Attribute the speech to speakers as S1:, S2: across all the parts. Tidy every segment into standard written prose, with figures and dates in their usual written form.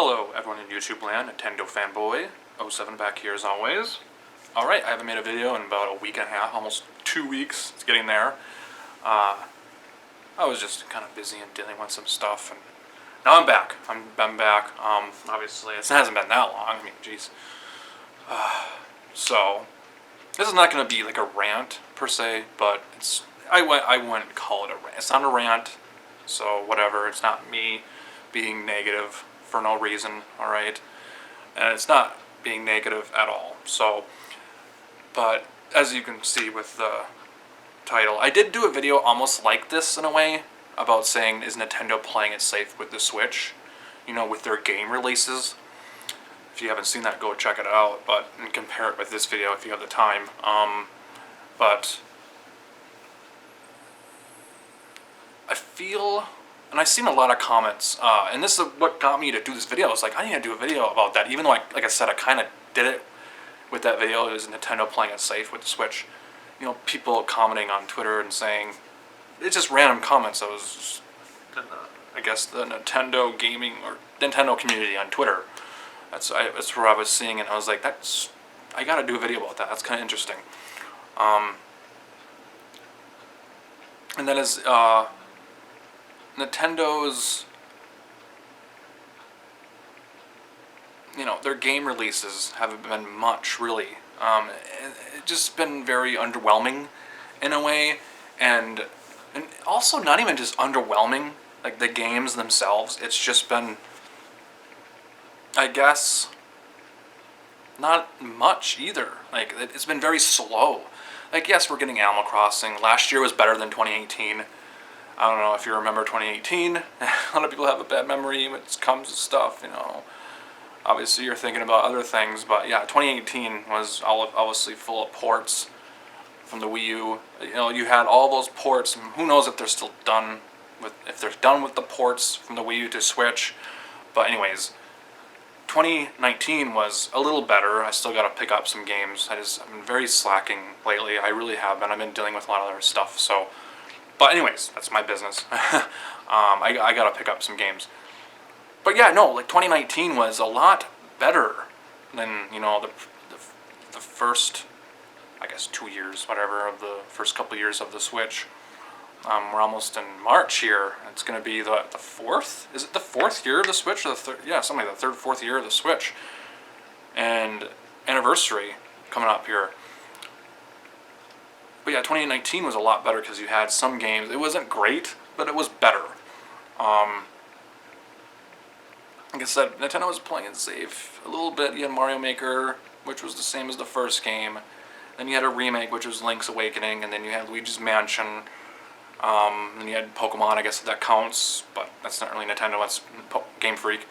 S1: Hello everyone in YouTube land, Nintendo fanboy 07 back here as always. Alright, I haven't made a video in about a week and a half, almost 2 weeks. It's getting there. I was just kind of busy and dealing with some stuff, and now I'm back. I'm back. Obviously it hasn't been that long. I mean, jeez. So this is not going to be like a rant per se, but I wouldn't call it a rant. It's not a rant, so whatever. It's not me being negative for no reason, alright? And it's not being negative at all. So, but as you can see with the title, I did do a video almost like this in a way, about saying, is Nintendo playing it safe with the Switch? You know, with their game releases. If you haven't seen that, go check it out, and compare it with this video if you have the time. But I feel, and I've seen a lot of comments, and this is what got me to do this video. I was like, I need to do a video about that, even though, like I said, I kind of did it with that video. It was Nintendo playing it safe with the Switch. You know, people commenting on Twitter and saying, it's just random comments. I was just, I guess, the Nintendo gaming, or Nintendo community on Twitter. That's where I was seeing, and I was like, I gotta do a video about that. That's kind of interesting. And that is, Nintendo's, you know, their game releases haven't been much, really. It's just been very underwhelming in a way, and also not even just underwhelming, like the games themselves. It's just been, I guess, not much either. Like, it's been very slow. Like, yes, we're getting Animal Crossing. Last year was better than 2018. I don't know if you remember 2018. A lot of people have a bad memory when it comes to stuff, you know. Obviously, you're thinking about other things, but yeah, 2018 was obviously full of ports from the Wii U. You know, you had all those ports, and who knows if they're still done with, the ports from the Wii U to Switch. But anyways, 2019 was a little better. I still got to pick up some games. I've been very slacking lately. I really have been. I've been dealing with a lot of other stuff, so. But anyways, that's my business. I got to pick up some games. But yeah, no, like 2019 was a lot better than, you know, the first, I guess, 2 years, whatever, of the first couple years of the Switch. We're almost in March here. It's going to be the fourth? Is it the fourth year of the Switch? Or the third? Yeah, something like the third, fourth year of the Switch. And anniversary coming up here. But yeah, 2019 was a lot better because you had some games. It wasn't great, but it was better. Like I said, Nintendo was playing it safe a little bit. You had Mario Maker, which was the same as the first game. Then you had a remake, which was Link's Awakening, and then you had Luigi's Mansion. Then you had Pokemon, I guess if that counts, but that's not really Nintendo, that's Game Freak.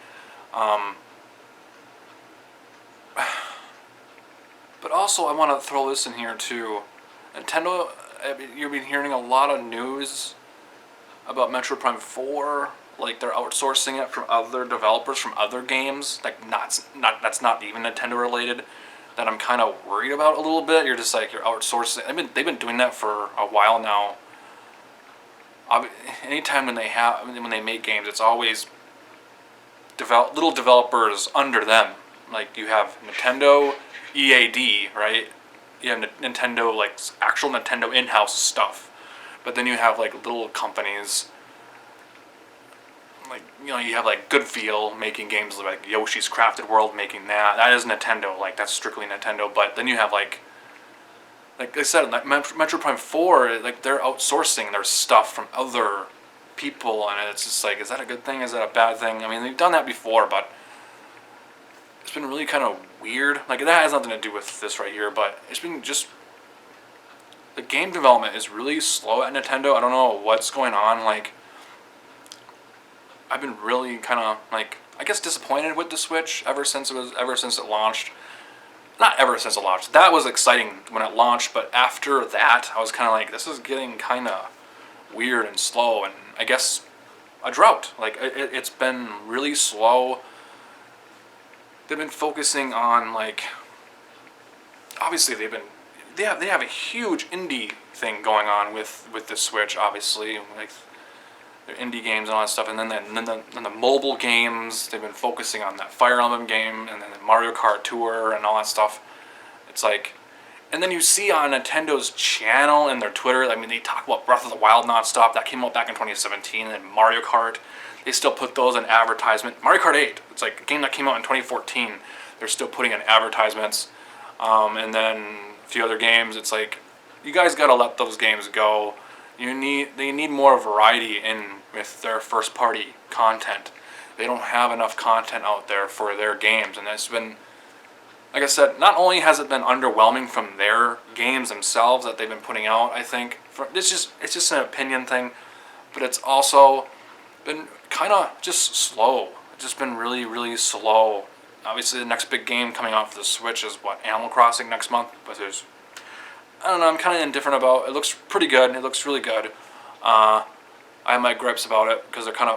S1: But also, I want to throw this in here too. Nintendo, you've been hearing a lot of news about Metroid Prime 4. Like, they're outsourcing it from other developers from other games. Like, that's not even Nintendo related. That I'm kind of worried about a little bit. You're just like, you're outsourcing. They've been doing that for a while now. Anytime when they make games, it's always little developers under them. Like, you have Nintendo EAD, right? You have Nintendo, like, actual Nintendo in-house stuff. But then you have, like, little companies. Like, you know, you have, like, Good Feel making games like Yoshi's Crafted World, making that. That is Nintendo. Like, that's strictly Nintendo. But then you have, like I said, like Metroid Prime 4, like, they're outsourcing their stuff from other people, and it's just like, is that a good thing? Is that a bad thing? I mean, they've done that before, but it's been really kind of weird. Like, that has nothing to do with this right here, but it's been just, the game development is really slow at Nintendo. I don't know what's going on. Like, I've been really kind of, like, I guess disappointed with the Switch ever since it launched. Not ever since it launched. That was exciting when it launched, but after that, I was kind of like, this is getting kind of weird and slow, and I guess a drought. Like, it's been really slow. They've been focusing on, like, obviously they have a huge indie thing going on with the Switch, obviously. Like, their indie games and all that stuff, and then the mobile games. They've been focusing on that Fire Emblem game, and then the Mario Kart Tour and all that stuff. It's like, and then you see on Nintendo's channel and their Twitter, I mean, they talk about Breath of the Wild nonstop. That came out back in 2017, and Mario Kart. They still put those in advertisement. Mario Kart 8, it's like a game that came out in 2014. They're still putting in advertisements. And then a few other games. It's like, you guys gotta let those games go. They need more variety in with their first party content. They don't have enough content out there for their games, and it's been, like I said, not only has it been underwhelming from their games themselves that they've been putting out, I think, it's just an opinion thing, but it's also been kind of just slow. It's just been really, really slow. Obviously, the next big game coming out for the Switch is Animal Crossing next month, but I don't know, I'm kind of indifferent about it. It looks pretty good. It looks really good. I have my grips about it because it kind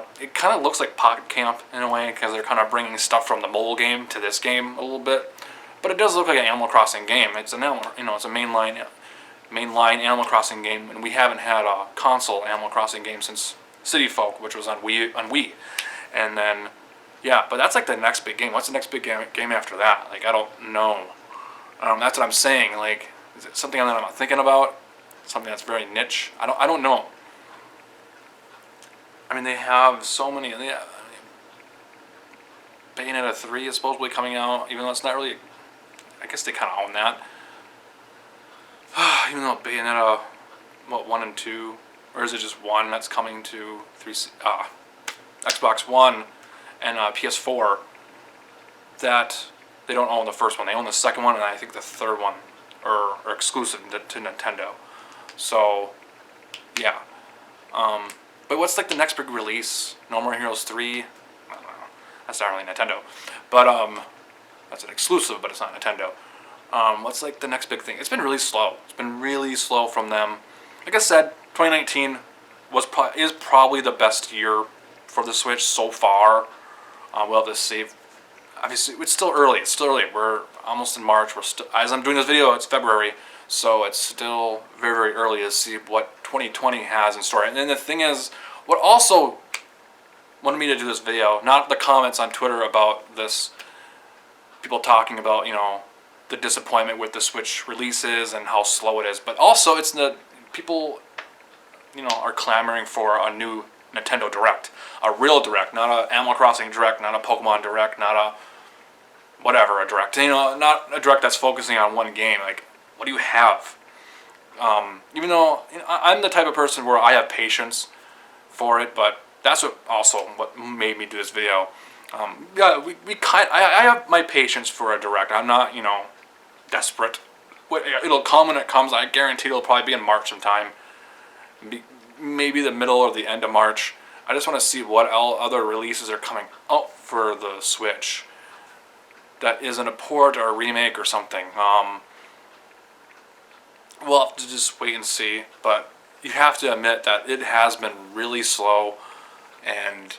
S1: of looks like Pocket Camp in a way, because they're kind of bringing stuff from the mobile game to this game a little bit. But it does look like an Animal Crossing game. It's it's a mainline Animal Crossing game, and we haven't had a console Animal Crossing game since City Folk, which was on Wii, and then yeah. But that's like the next big game. What's the next big game after that? Like, I don't know. That's what I'm saying. Like, is it something that I'm not thinking about? Something that's very niche? I don't know. I mean, they have so many. Yeah, Bayonetta 3 is supposedly coming out, even though it's not really. I guess they kind of own that. Even though Bayonetta, 1 and 2, or is it just 1 that's coming to Xbox One and PS4, that they don't own the first one. They own the second one, and I think the third one are exclusive to Nintendo. So, yeah. But what's like the next big release? No More Heroes 3? I don't know. That's not really Nintendo. But, that's an exclusive, but it's not Nintendo. What's like the next big thing? It's been really slow. It's been really slow from them. Like I said, 2019 is probably the best year for the Switch so far. We'll have to see. Obviously, it's still early. We're almost in March. As I'm doing this video, it's February, so it's still very, very early to see what 2020 has in store. And then the thing is, what also wanted me to do this video, not the comments on Twitter about this, people talking about, the disappointment with the Switch releases and how slow it is, but also it's the people, are clamoring for a new Nintendo Direct, a real Direct, not a Animal Crossing Direct, not a Pokemon Direct, not a whatever, a Direct, not a Direct that's focusing on one game. Like, what do you have? Even though I'm the type of person where I have patience for it, but that's what made me do this video. Yeah, I have my patience for a Direct. I'm not, desperate. It'll come when it comes. I guarantee it'll probably be in March sometime. Maybe the middle or the end of March. I just want to see what other releases are coming out for the Switch that isn't a port or a remake or something. We'll have to just wait and see. But you have to admit that it has been really slow, and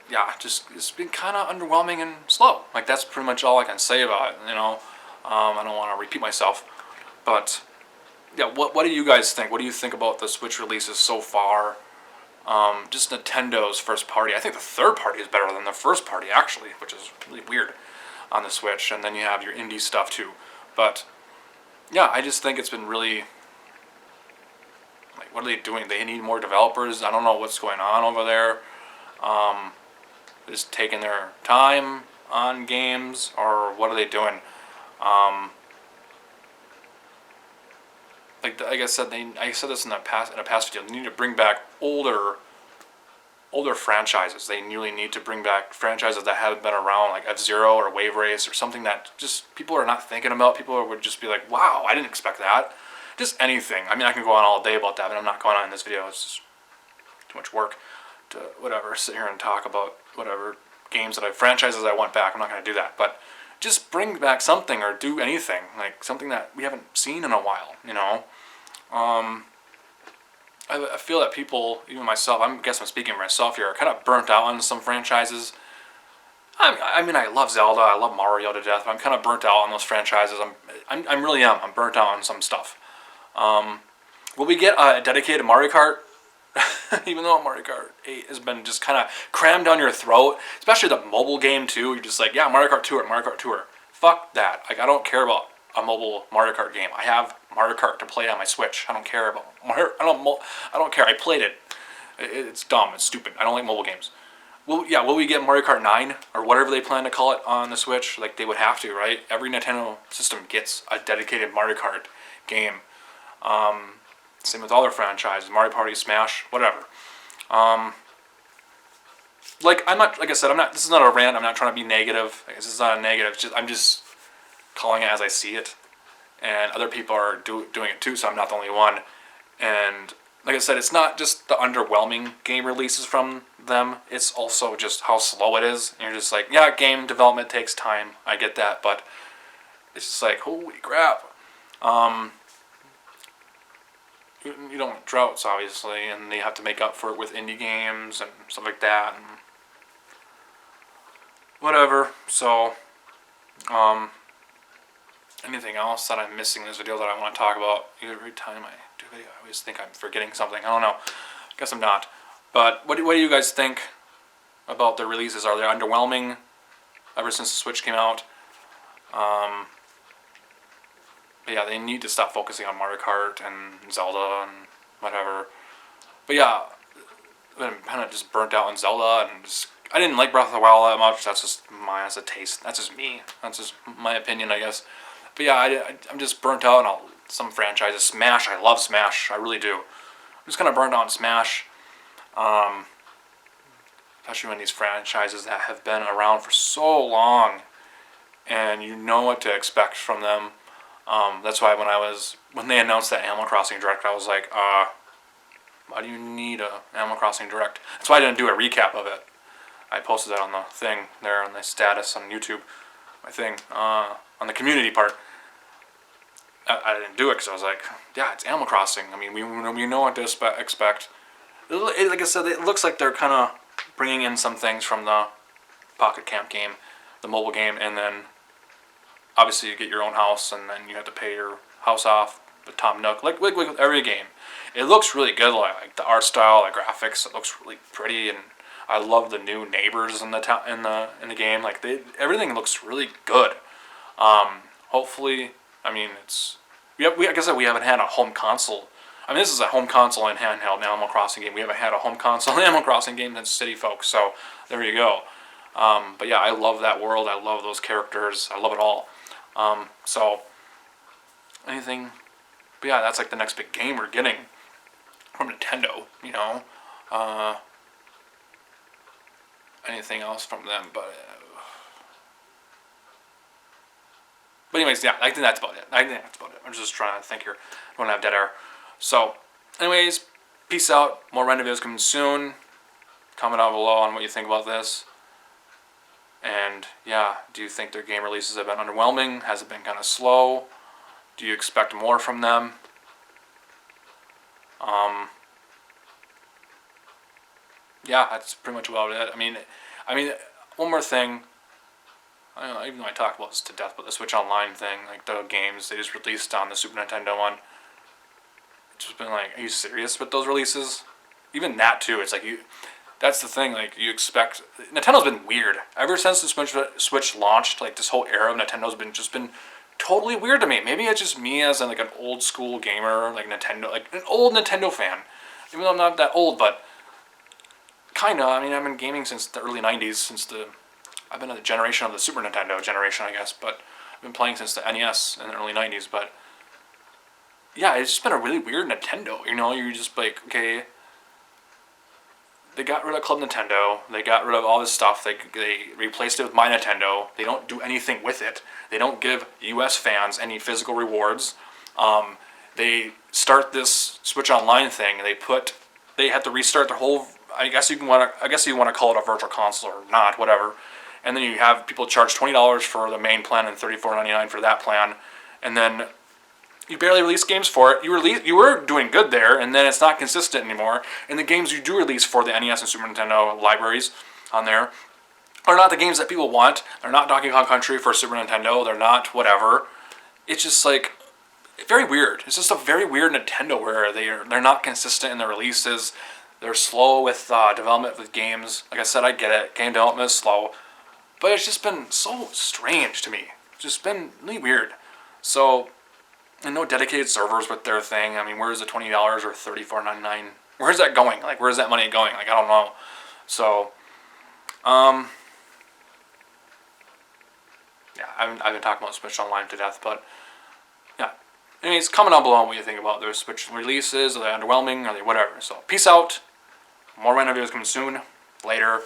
S1: yeah, it's been kind of underwhelming and slow. Like, that's pretty much all I can say about it. I don't want to repeat myself, but yeah, what do you guys think? What do you think about the Switch releases so far? Just Nintendo's first party. I think the third party is better than the first party, actually, which is really weird on the Switch. And then you have your indie stuff too. But yeah, I just think it's been really, like, what are they doing? They need more developers. I don't know what's going on over there. Just taking their time on games, or what are they doing? Like I said, I said this in a past video. They need to bring back older franchises. They really need to bring back franchises that haven't been around, like F-Zero or Wave Race, or something that just people are not thinking about. People would just be like, "Wow, I didn't expect that." Just anything. I mean, I can go on all day about that, but I'm not going on in this video. It's just too much work to sit here and talk about whatever games franchises I want back. I'm not going to do that, but just bring back something or do anything, like something that we haven't seen in a while, I feel that people, even myself, I guess I'm speaking for myself here, are kind of burnt out on some franchises. I mean, I love Zelda, I love Mario to death, but I'm kind of burnt out on those franchises. I'm really I'm burnt out on some stuff. Will we get a dedicated Mario Kart Even though Mario Kart 8 has been just kind of crammed down your throat, especially the mobile game too. You're just like, yeah, Mario Kart Tour, Mario Kart Tour. Fuck that. Like, I don't care about a mobile Mario Kart game. I have Mario Kart to play on my Switch. I don't care about Mario. I don't care. I played it. It's dumb. It's stupid. I don't like mobile games. Well, yeah, will we get Mario Kart 9 or whatever they plan to call it on the Switch? Like, they would have to, right? Every Nintendo system gets a dedicated Mario Kart game. Same with all their franchises, Mario Party, Smash, whatever. I'm not, like I said, this is not a rant. I'm not trying to be negative. This is not a negative. I'm just calling it as I see it. And other people are doing it too, so I'm not the only one. And like I said, it's not just the underwhelming game releases from them. It's also just how slow it is. And you're just like, yeah, game development takes time. I get that, but it's just like, holy crap. You don't want droughts, obviously, and they have to make up for it with indie games and stuff like that, and whatever. So, anything else that I'm missing in this video that I want to talk about? Every time I do a video, I always think I'm forgetting something. I don't know. I guess I'm not. But what do you guys think about the releases? Are they underwhelming ever since the Switch came out? But yeah, they need to stop focusing on Mario Kart and Zelda and whatever. But yeah, I've been kind of just burnt out on Zelda, and I didn't like Breath of the Wild that much. That's a taste. That's just me. That's just my opinion, I guess. But yeah, I'm just burnt out on some franchises. Smash, I love Smash. I really do. I'm just kind of burnt out on Smash. Especially when these franchises that have been around for so long, and you know what to expect from them. That's why when they announced that Animal Crossing Direct, I was like, why do you need a Animal Crossing Direct? That's why I didn't do a recap of it. I posted that on the thing there on the status on YouTube, my thing, on the community part. I didn't do it because I was like, yeah, it's Animal Crossing. I mean, we know what to expect. Like I said, it looks like they're kind of bringing in some things from the Pocket Camp game, the mobile game, and then obviously you get your own house, and then you have to pay your house off with Tom Nook, like with every game. It looks really good, like the art style, the graphics. It looks really pretty, and I love the new neighbors in the game. Like everything looks really good. Hopefully, I mean like I said, we haven't had a home console. I mean, this is a home console and handheld Animal Crossing game. We haven't had a home console Animal Crossing game since City Folk. So there you go. But yeah, I love that world. I love those characters. I love it all. So anything, but yeah, that's like the next big game we're getting from Nintendo, you know. Anything else from them, but anyways, yeah, I think that's about it. I'm just trying to think here. I don't have dead air. So, anyways, peace out. More random videos coming soon. Comment down below on what you think about this. And yeah, do you think their game releases have been underwhelming? Has it been kind of slow? Do you expect more from them? Yeah, that's pretty much about it. I mean, one more thing. I don't know, even though I talked about this to death, but the Switch Online thing, like the games they just released on the Super Nintendo one, it's just been like, are you serious with those releases? Even that too, it's like that's the thing, like you expect, Nintendo's been weird. Ever since the Switch launched, like this whole era of Nintendo's been totally weird to me. Maybe it's just me as like an old school gamer, like Nintendo, like an old Nintendo fan. Even though I'm not that old, but kinda. I mean, I've been gaming since the early 90s, I've been a generation of the Super Nintendo generation, I guess, but I've been playing since the NES in the early 90s, but yeah, it's just been a really weird Nintendo, you know, you're just like, okay, they got rid of Club Nintendo, they got rid of all this stuff, they replaced it with My Nintendo, they don't do anything with it, they don't give US fans any physical rewards, they start this Switch Online thing, they have to restart their whole, I guess you want to call it a virtual console or not, whatever. And then you have people charge $20 for the main plan and $34.99 for that plan, and then you barely release games for it. You were doing good there, and then it's not consistent anymore. And the games you do release for the NES and Super Nintendo libraries on there are not the games that people want. They're not Donkey Kong Country for Super Nintendo. They're not whatever. It's just like very weird. It's just a very weird Nintendo where they're not consistent in their releases. They're slow with development with games. Like I said, I get it. Game development is slow. But it's just been so strange to me. It's just been really weird. So, and no dedicated servers with their thing. I mean, where's the $20 or $34.99? Where's that going? Like, where's that money going? Like, I don't know. So, yeah, I've been talking about Switch Online to death, but yeah. Anyways, comment down below what you think about their Switch releases. Are they underwhelming? Are they whatever? So, peace out. More random videos coming soon. Later.